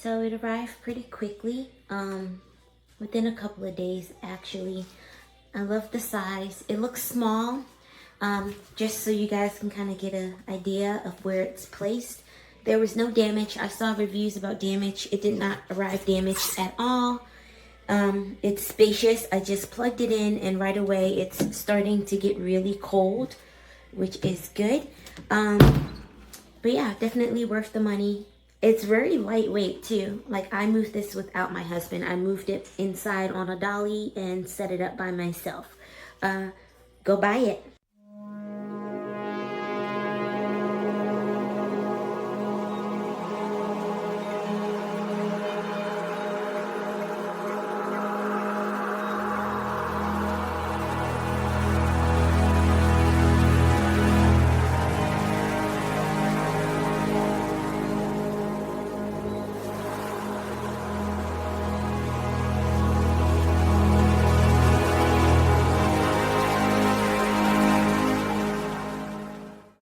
So it arrived pretty quickly, within a couple of days actually. I love the size. It looks small, just so you guys can kind of get an idea of where it's placed. There was no damage. I saw reviews about damage. It did not arrive damaged at all. It's spacious. I just plugged it in and right away it's starting to get really cold, which is good. But yeah, definitely worth the money. It's very lightweight too. Like, I moved this without my husband. I moved it inside on a dolly and set it up by myself. Go buy it.